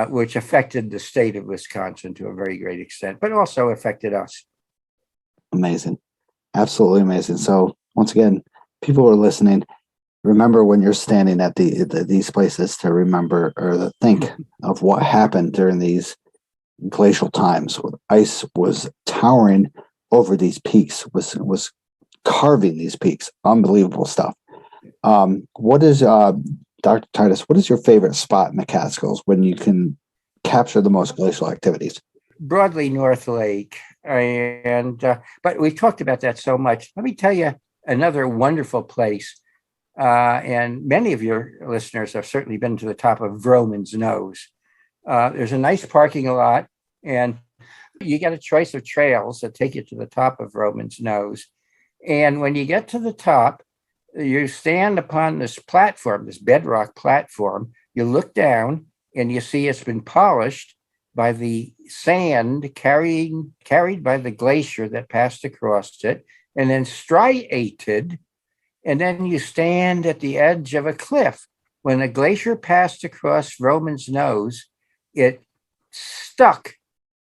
which affected the state of Wisconsin to a very great extent, but also affected us. Amazing. Absolutely amazing. So once again, people who are listening, remember when you're standing at these places to remember or to think of what happened during these glacial times, where ice was towering over these peaks, was carving these peaks. Unbelievable stuff. What is Dr. Titus? What is your favorite spot in the Catskills when you can capture the most glacial activities? Broadly North Lake, but we've talked about that so much. Let me tell you another wonderful place, and many of your listeners have certainly been to the top of Vroman's Nose. There's a nice parking lot, and you get a choice of trails that take you to the top of Vroman's Nose. And when you get to the top, you stand upon this platform, this bedrock platform. You look down and you see it's been polished by the sand carried by the glacier that passed across it, and then striated. And then you stand at the edge of a cliff. When the glacier passed across Vroman's Nose, it stuck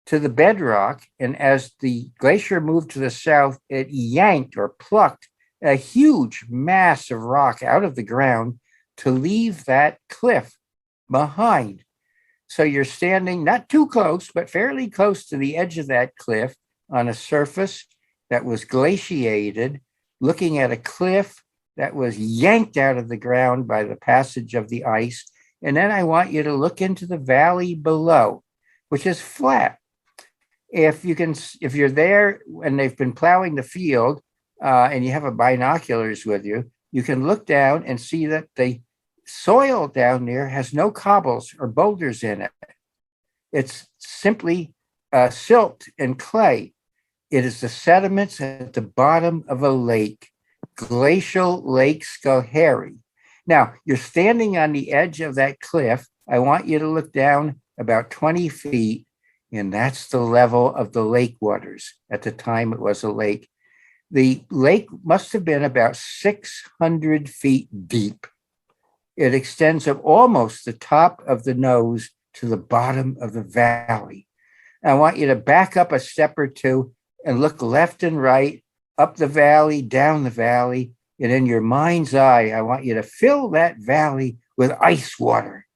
to the bedrock. And as the glacier moved to the south, it yanked or plucked a huge mass of rock out of the ground to leave that cliff behind. So you're standing not too close, but fairly close to the edge of that cliff on a surface that was glaciated, looking at a cliff that was yanked out of the ground by the passage of the ice. And then I want you to look into the valley below, which is flat. If you're there and they've been plowing the field, and you have a binoculars with you, you can look down and see that the soil down there has no cobbles or boulders in it. It's simply silt and clay. It is the sediments at the bottom of a lake, Glacial Lake Schoharie. Now, you're standing on the edge of that cliff. I want you to look down about 20 feet, and that's the level of the lake waters. At the time, it was a lake. The lake must have been about 600 feet deep. It extends from almost the top of the nose to the bottom of the valley. I want you to back up a step or two and look left and right, up the valley, down the valley. And in your mind's eye, I want you to fill that valley with ice water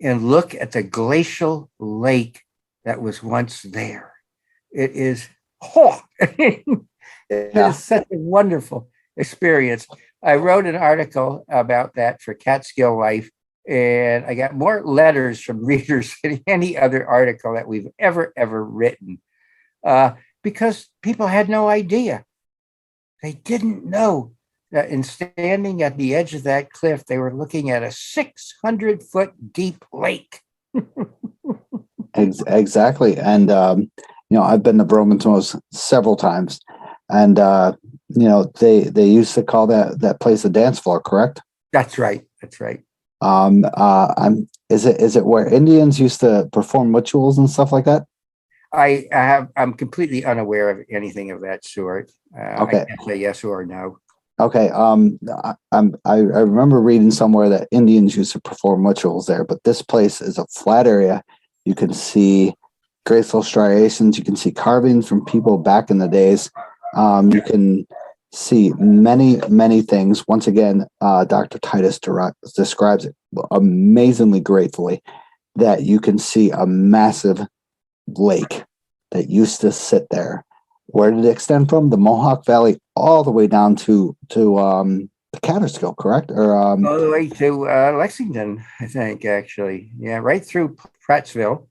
and look at the glacial lake that was once there. It is, it is such a wonderful experience. I wrote an article about that for Catskill Life, and I got more letters from readers than any other article that we've ever written, because people had no idea. They didn't know that in standing at the edge of that cliff, they were looking at a 600-foot deep lake. Exactly. And, I've been to Broman's several times, and, they used to call that place a dance floor, correct? That's right. That's right. Is it where Indians used to perform rituals and stuff like that? I'm completely unaware of anything of that sort. Okay. I can't say yes or no. Okay. I remember reading somewhere that Indians used to perform rituals there, but this place is a flat area. You can see graceful striations. You can see carvings from people back in the days. You can see many things. Once again, Dr. Titus describes it amazingly gratefully, that you can see a massive lake that used to sit there. Where did it extend from? The Mohawk Valley all the way down to the Catskill, correct? Or all the way to Lexington, I think, actually. Yeah, right through Prattsville.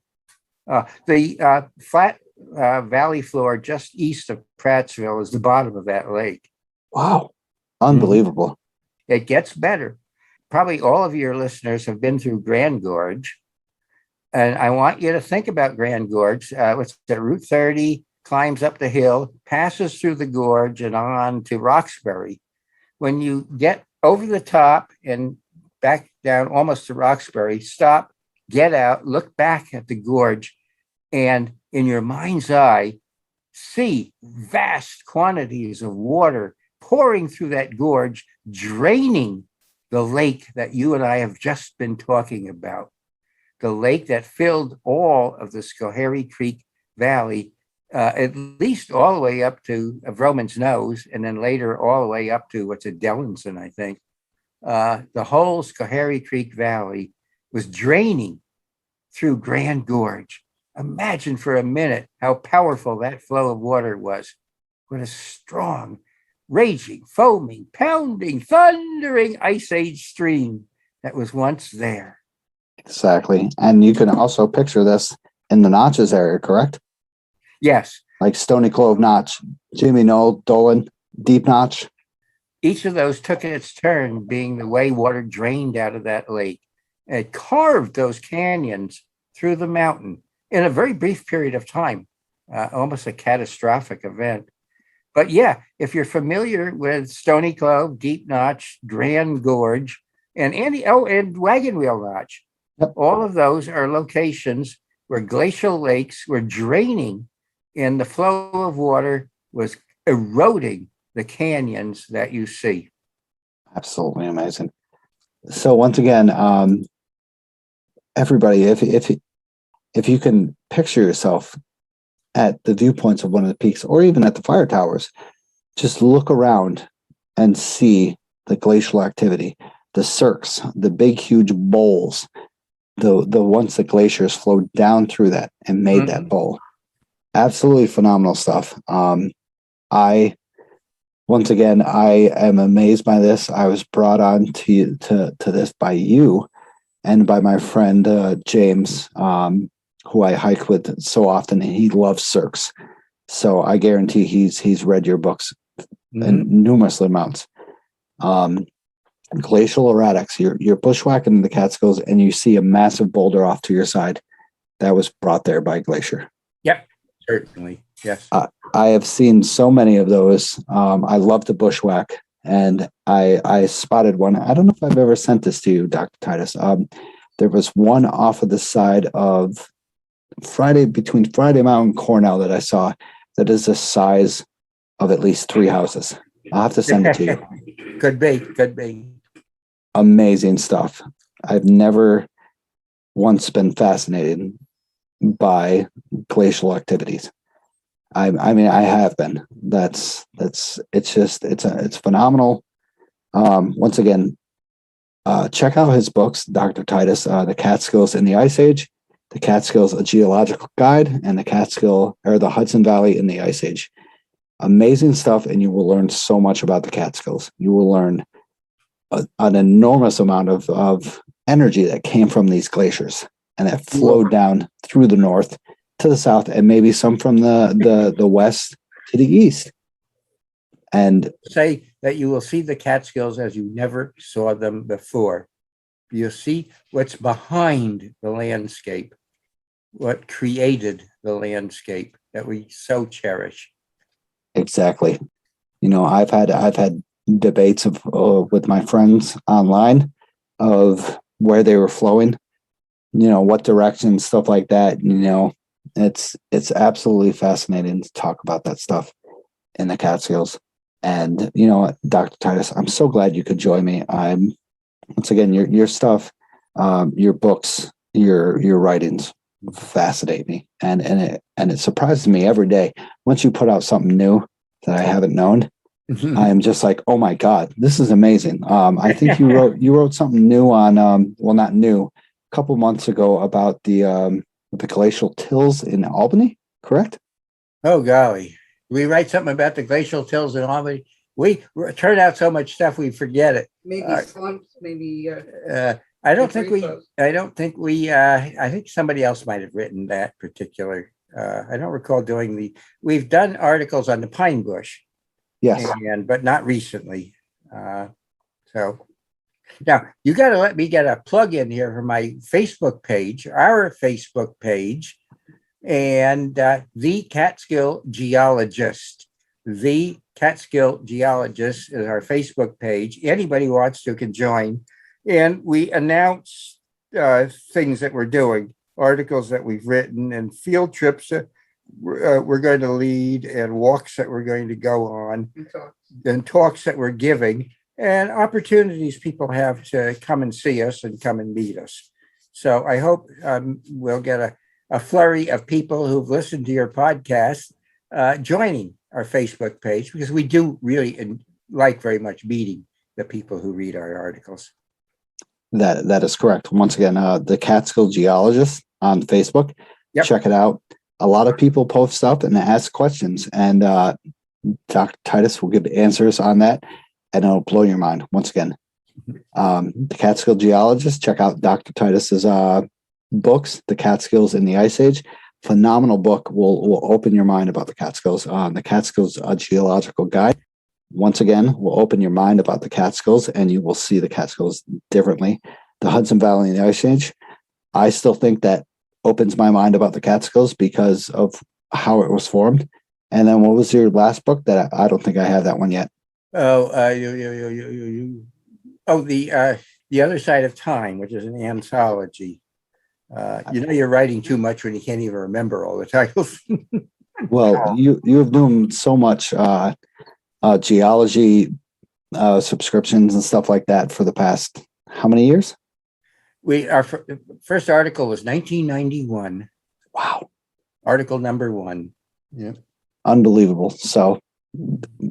The flat valley floor just east of Prattsville is the bottom of that lake. Wow. Unbelievable. It gets better. Probably all of your listeners have been through Grand Gorge. And I want you to think about Grand Gorge. It's at Route 30, climbs up the hill, passes through the gorge and on to Roxbury. When you get over the top and back down almost to Roxbury, stop, get out, look back at the gorge, and in your mind's eye, see vast quantities of water pouring through that gorge, draining the lake that you and I have just been talking about. The lake that filled all of the Schoharie Creek Valley, at least all the way up to Vroman's Nose, and then later all the way up to what's at Dellinson, I think. The whole Schoharie Creek Valley was draining through Grand Gorge. Imagine for a minute how powerful that flow of water was. What a strong, raging, foaming, pounding, thundering ice age stream that was once there. Exactly. And you can also picture this in the Notches area, correct? Yes. Like Stony Clove Notch, Jimmy Knoll, Dolan, Deep Notch. Each of those took its turn being the way water drained out of that lake. It carved those canyons through the mountain in a very brief period of time, almost a catastrophic event. But yeah, if you're familiar with Stony Clove, Deep Notch, Grand Gorge, and Wagon Wheel Notch, yep. All of those are locations where glacial lakes were draining and the flow of water was eroding the canyons that you see. Absolutely amazing. So once again, everybody, if you can picture yourself at the viewpoints of one of the peaks or even at the fire towers, just look around and see the glacial activity, the cirques, the big, huge bowls, the once the glaciers flowed down through that and made that bowl. Absolutely phenomenal stuff. Once again, I am amazed by this. I was brought on to this by you and by my friend James, who I hike with so often, and he loves cirques. So I guarantee he's read your books in numerous amounts. Glacial erratics. You're bushwhacking in the Catskills, and you see a massive boulder off to your side that was brought there by glacier. Yep, certainly. Yes. I have seen so many of those. I love to bushwhack, and I spotted one. I don't know if I've ever sent this to you, Dr. Titus. There was one off of the side of between Friday Mountain and Cornell that I saw that is the size of at least 3 houses. I'll have to send it to you. Could be. Amazing stuff. I've never once been fascinated by glacial activities. I mean, I have been. It's phenomenal. Once again, check out his books, Dr. Titus, The Catskills in the Ice Age, The Catskills, A Geological Guide, and the Hudson Valley in the Ice Age. Amazing stuff, and you will learn so much about the Catskills. You will learn an enormous amount of energy that came from these glaciers and that flowed down through the north to the south, and maybe some from the west to the east. And say that you will see the Catskills as you never saw them before. You'll see what's behind the landscape, what created the landscape that we so cherish. Exactly. I've had debates with my friends online of where they were flowing, what direction, stuff like that. It's absolutely fascinating to talk about that stuff in the Catskills. And Dr. Titus, I'm so glad you could join me. Once again, your stuff, your books, your writings fascinate me, and it surprises me every day. Once you put out something new that I haven't known, I am just like, oh my God, this is amazing. I think you wrote something new on not new, a couple months ago about the glacial tills in Albany, correct? Oh golly. We write something about the glacial tills in Albany. We turn out so much stuff we forget it. Maybe slumps, maybe. I think somebody else might have written that particular. I don't recall we've done articles on the pine bush. Yes. But not recently. So now you got to let me get a plug in here for my Facebook page, our Facebook page. And The Catskill Geologist. The Catskill Geologist is our Facebook page. Anybody who wants to can join. And we announce things that we're doing, articles that we've written, and field trips that we're going to lead, and walks that we're going to go on, and talks that we're giving, and opportunities people have to come and see us and come and meet us. So I hope we'll get a flurry of people who've listened to your podcast joining our Facebook page, because we do really like very much meeting the people who read our articles. That is correct. Once again, the Catskill Geologist on Facebook. Yep. Check it out. A lot of people post up and ask questions, and Dr. Titus will give answers on that, and it'll blow your mind. Once again, the Catskill Geologist. Check out Dr. Titus's books, The Catskills in the Ice Age. Phenomenal book. Will open your mind about the Catskills. The Catskills, A Geological Guide. Once again, will open your mind about the Catskills, and you will see the Catskills differently. The Hudson Valley in the Ice Age. I still think that opens my mind about the Catskills because of how it was formed. And then what was your last book? That I don't think I have that one yet. Oh, The Other Side of Time, which is an anthology. You're writing too much when you can't even remember all the titles. Well, you have done so much geology subscriptions and stuff like that for the past how many years? Our first article was 1991. Wow. Article number 1. Yeah. Unbelievable. So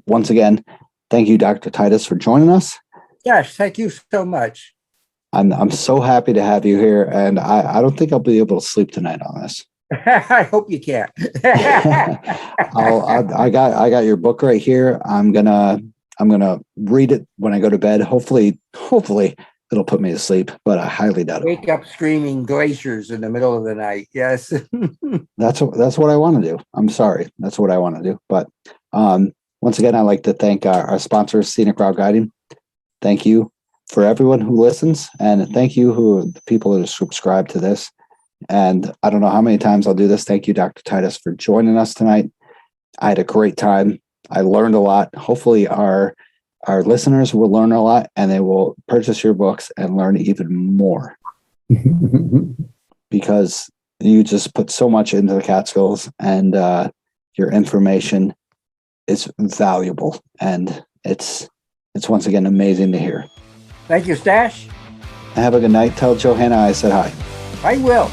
once again, thank you, Dr. Titus, for joining us. Yes, thank you so much. I'm so happy to have you here, and I don't think I'll be able to sleep tonight on this. I hope you can. I got your book right here. I'm gonna read it when I go to bed. Hopefully it'll put me to sleep, but I highly doubt it. Wake up screaming glaciers in the middle of the night. Yes. That's what I want to do. I'm sorry. That's what I want to do. But once again, I'd like to thank our sponsors, Scenic Route Guiding. Thank you for everyone who listens, and thank you the people who subscribe to this. And I don't know how many times I'll do this. Thank you, Dr. Titus, for joining us tonight. I had a great time. I learned a lot. Hopefully our listeners will learn a lot, and they will purchase your books and learn even more. Because you just put so much into the Catskills, and your information is valuable, and it's once again amazing to hear. Thank you, Stash. Have a good night. Tell Johanna I said hi. I will.